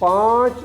5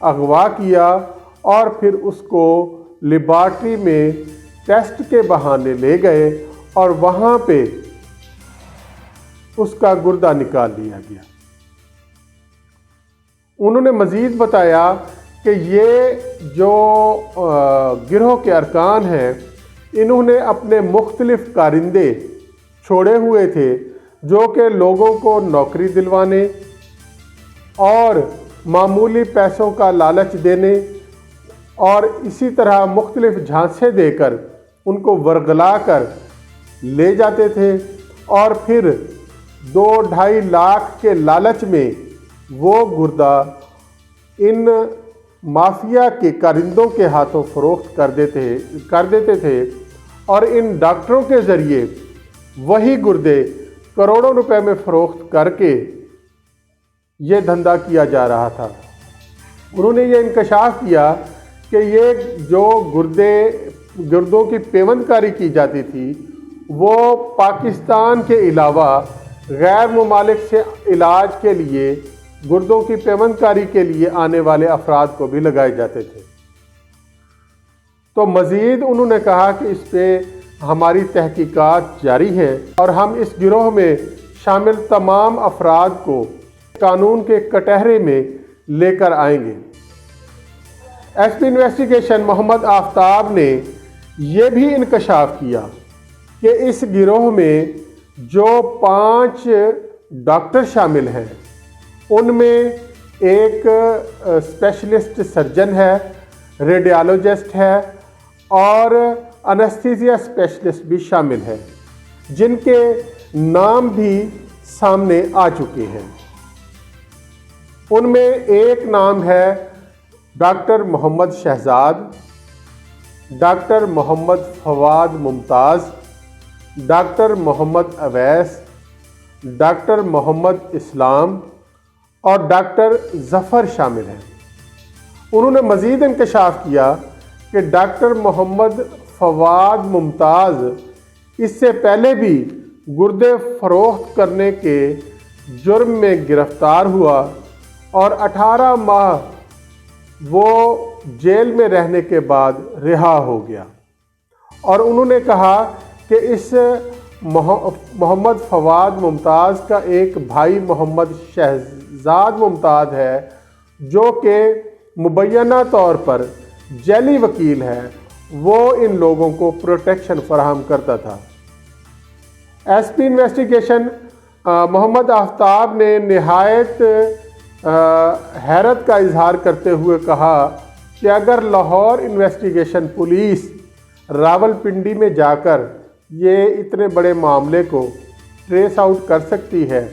اغوا کیا اور پھر اس کو لیبارٹری میں ٹیسٹ کے بہانے لے گئے اور وہاں پہ اس کا گردہ نکال لیا گیا۔ انہوں نے مزید بتایا کہ یہ جو گروہ کے ارکان ہیں انہوں نے اپنے مختلف کارندے چھوڑے ہوئے تھے جو کہ لوگوں کو نوکری دلوانے اور معمولی پیسوں کا لالچ دینے اور اسی طرح مختلف جھانسے دے کر ان کو ورگلا کر لے جاتے تھے اور پھر 2-2.5 لاکھ کے لالچ میں وہ گردہ ان مافیا کے کارندوں کے ہاتھوں فروخت کر دیتے تھے اور ان ڈاکٹروں کے ذریعے وہی گردے کروڑوں روپے میں فروخت کر کے یہ دھندا کیا جا رہا تھا۔ انہوں نے یہ انکشاف کیا کہ یہ جو گردوں کی پیوند کاری کی جاتی تھی وہ پاکستان کے علاوہ غیر ممالک سے علاج کے لیے گردوں کی پیوند کاری کے لیے آنے والے افراد کو بھی لگائے جاتے تھے۔ تو مزید انہوں نے کہا کہ اس پہ ہماری تحقیقات جاری ہیں اور ہم اس گروہ میں شامل تمام افراد کو قانون کے کٹہرے میں لے کر آئیں گے۔ ایس پی انویسٹیگیشن محمد آفتاب نے یہ بھی انکشاف کیا کہ اس گروہ میں جو 5 ڈاکٹر شامل ہیں ان میں ایک اسپیشلسٹ سرجن ہے، ریڈیالوجسٹ ہے اور انستھیزیا اسپیشلسٹ بھی شامل ہے جن کے نام بھی سامنے آ چکے ہیں۔ ان میں ایک نام ہے ڈاکٹر محمد شہزاد، ڈاکٹر محمد فواد ممتاز، ڈاکٹر محمد اویس، ڈاکٹر محمد اسلام اور ڈاکٹر ظفر شامل ہیں۔ انہوں نے مزید انکشاف کیا کہ ڈاکٹر محمد فواد ممتاز اس سے پہلے بھی گردے فروخت کرنے کے جرم میں گرفتار ہوا اور 18 ماہ وہ جیل میں رہنے کے بعد رہا ہو گیا۔ اور انہوں نے کہا کہ اس محمد فواد ممتاز کا ایک بھائی محمد شہزاد ممتاز ہے جو کہ مبینہ طور پر جیلی وکیل ہے، وہ ان لوگوں کو پروٹیکشن فراہم کرتا تھا۔ ایس پی انویسٹیگیشن محمد آفتاب نے نہایت حیرت کا اظہار کرتے ہوئے کہا کہ اگر لاہور انویسٹیگیشن پولیس راولپنڈی میں جا کر یہ اتنے بڑے معاملے کو ٹریس آؤٹ کر سکتی ہے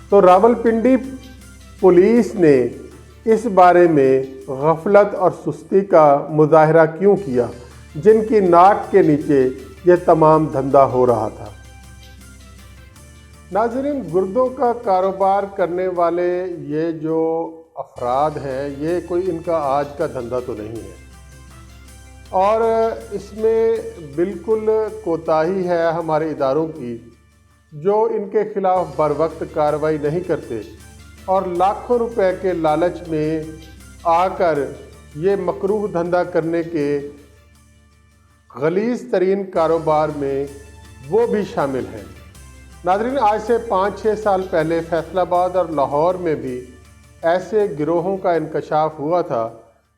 تو راولپنڈی پولیس نے اس بارے میں غفلت اور سستی کا مظاہرہ کیوں کیا جن کی ناک کے نیچے یہ تمام دھندا ہو رہا تھا۔ ناظرین، گردوں کا کاروبار کرنے والے یہ جو افراد ہیں یہ کوئی ان کا آج کا دھندا تو نہیں ہے اور اس میں بالکل کوتاہی ہے ہمارے اداروں کی جو ان کے خلاف بر وقت کارروائی نہیں کرتے اور لاکھوں روپے کے لالچ میں آ کر یہ مکروہ دھندا کرنے کے غلیظ ترین کاروبار میں وہ بھی شامل ہیں۔ ناظرین، آج سے 5-6 سال پہلے فیصل آباد اور لاہور میں بھی ایسے گروہوں کا انکشاف ہوا تھا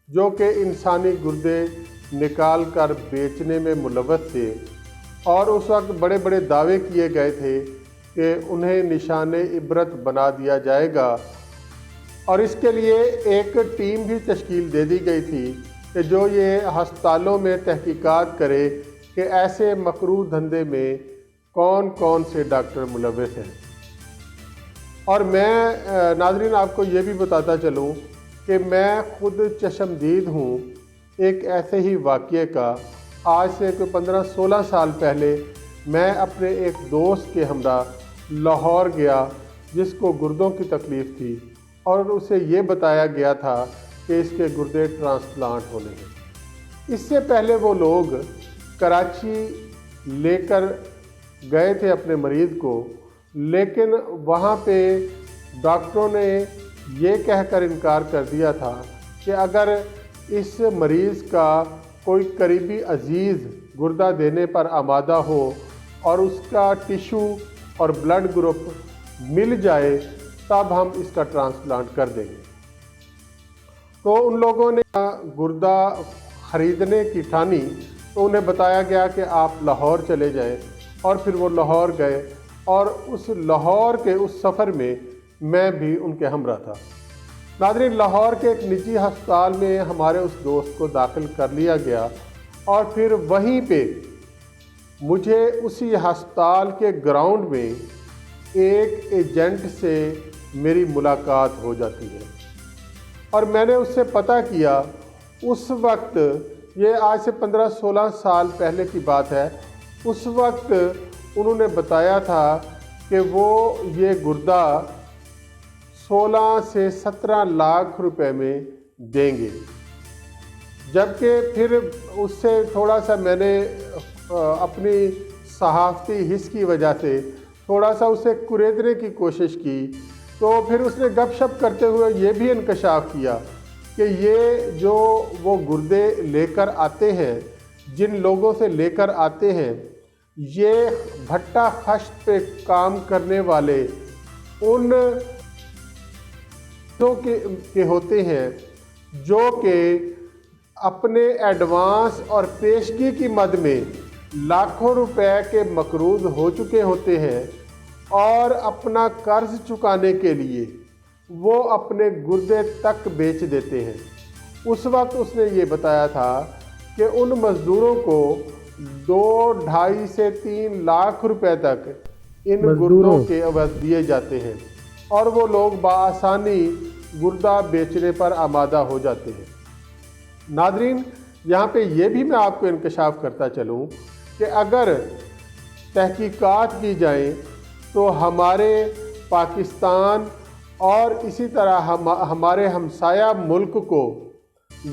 جو کہ انسانی گردے نکال کر بیچنے میں ملوث تھے اور اس وقت بڑے بڑے دعوے کیے گئے تھے کہ انہیں نشان عبرت بنا دیا جائے گا اور اس کے لیے ایک ٹیم بھی تشکیل دے دی گئی تھی کہ جو یہ ہسپتالوں میں تحقیقات کرے کہ ایسے مکروہ دھندے میں کون کون سے ڈاکٹر ملوث ہیں۔ اور میں ناظرین آپ کو یہ بھی بتاتا چلوں کہ میں خود چشمدید ہوں ایک ایسے ہی واقعے کا۔ آج سے کوئی 15-16 سال پہلے میں اپنے ایک دوست کے ہمراہ لاہور گیا جس کو گردوں کی تکلیف تھی اور اسے یہ بتایا گیا تھا کہ اس کے گردے ٹرانسپلانٹ ہونے ہیں۔ اس سے پہلے وہ لوگ کراچی لے کر گئے تھے اپنے مریض کو، لیکن وہاں پہ ڈاکٹروں نے یہ کہہ کر انکار کر دیا تھا کہ اگر اس مریض کا کوئی قریبی عزیز گردہ دینے پر آمادہ ہو اور اس کا ٹیشو اور بلڈ گروپ مل جائے تب ہم اس کا ٹرانسپلانٹ کر دیں گے۔ تو ان لوگوں نے گردہ خریدنے کی ٹھانی تو انہیں بتایا گیا کہ آپ لاہور چلے جائیں، اور پھر وہ لاہور گئے، اور اس لاہور کے اس سفر میں میں بھی ان کے ہمراہ تھا۔ ناظرین، لاہور کے ایک نجی ہسپتال میں ہمارے اس دوست کو داخل کر لیا گیا، اور پھر وہیں پہ مجھے اسی ہسپتال کے گراؤنڈ میں ایک ایجنٹ سے میری ملاقات ہو جاتی ہے، اور میں نے اس سے پتہ کیا۔ اس وقت، یہ آج سے 15-16 سال پہلے کی بات ہے، اس وقت انہوں نے بتایا تھا کہ وہ یہ گردہ 16 سے 17 لاکھ روپے میں دیں گے، جبکہ پھر اس سے تھوڑا سا میں نے اپنی صحافتی حس کی وجہ سے تھوڑا سا اسے کریدنے کی کوشش کی، تو پھر اس نے گپ شپ کرتے ہوئے یہ بھی انکشاف کیا کہ یہ جو وہ گردے لے کر آتے ہیں، جن لوگوں سے لے کر آتے ہیں، یہ بھٹا خشت پہ کام کرنے والے ان کے ہوتے ہیں جو کہ اپنے ایڈوانس اور پیشگی کی مد میں لاکھوں روپے کے مقروض ہو چکے ہوتے ہیں، اور اپنا قرض چکانے کے لیے وہ اپنے گردے تک بیچ دیتے ہیں۔ اس وقت اس نے یہ بتایا تھا کہ ان مزدوروں کو 2-2.5 سے 3 لاکھ روپے تک ان گردوں کے عوض دیے جاتے ہیں، اور وہ لوگ بآسانی گردہ بیچنے پر آمادہ ہو جاتے ہیں۔ ناظرین، یہاں پہ یہ بھی میں آپ کو انکشاف کرتا چلوں کہ اگر تحقیقات کی جائیں تو ہمارے پاکستان اور اسی طرح ہمارے ہمسایہ ملک کو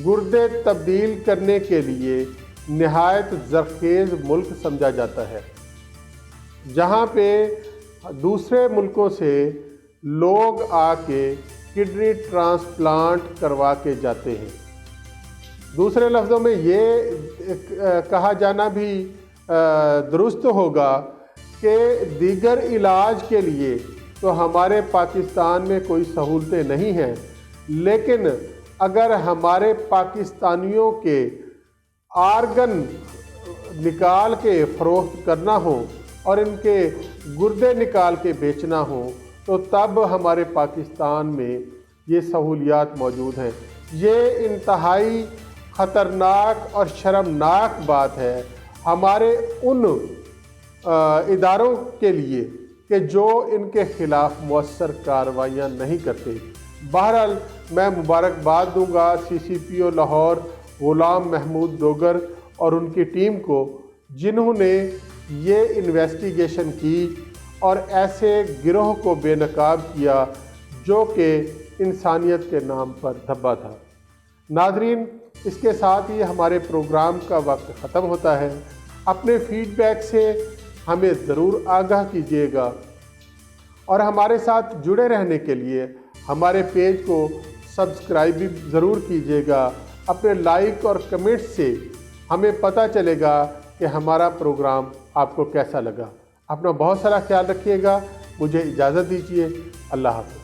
گردے تبدیل کرنے کے لیے نہایت زرخیز ملک سمجھا جاتا ہے، جہاں پہ دوسرے ملکوں سے لوگ آ کے کڈنی ٹرانسپلانٹ کروا کے جاتے ہیں۔ دوسرے لفظوں میں یہ کہا جانا بھی درست ہوگا کہ دیگر علاج کے لیے تو ہمارے پاکستان میں کوئی سہولتیں نہیں ہیں، لیکن اگر ہمارے پاکستانیوں کے آرگن نکال کے فروخت کرنا ہو اور ان کے گردے نکال کے بیچنا ہو تو تب ہمارے پاکستان میں یہ سہولیات موجود ہیں۔ یہ انتہائی خطرناک اور شرمناک بات ہے ہمارے ان اداروں کے لیے کہ جو ان کے خلاف مؤثر کارروائیاں نہیں کرتے۔ بہرحال میں مبارکباد دوں گا CCPO لاہور غلام محمود ڈوگر اور ان کی ٹیم کو، جنہوں نے یہ انویسٹیگیشن کی اور ایسے گروہ کو بے نقاب کیا جو کہ انسانیت کے نام پر دھبا تھا۔ ناظرین، اس کے ساتھ ہی ہمارے پروگرام کا وقت ختم ہوتا ہے۔ اپنے فیڈ بیک سے ہمیں ضرور آگاہ کیجیے گا، اور ہمارے ساتھ جڑے رہنے کے لیے ہمارے پیج کو سبسکرائب بھی ضرور کیجیے گا۔ اپنے لائک اور کمنٹ سے ہمیں پتہ چلے گا کہ ہمارا پروگرام آپ کو کیسا لگا۔ اپنا بہت سارا خیال رکھیے گا۔ مجھے اجازت دیجیے۔ اللہ حافظ۔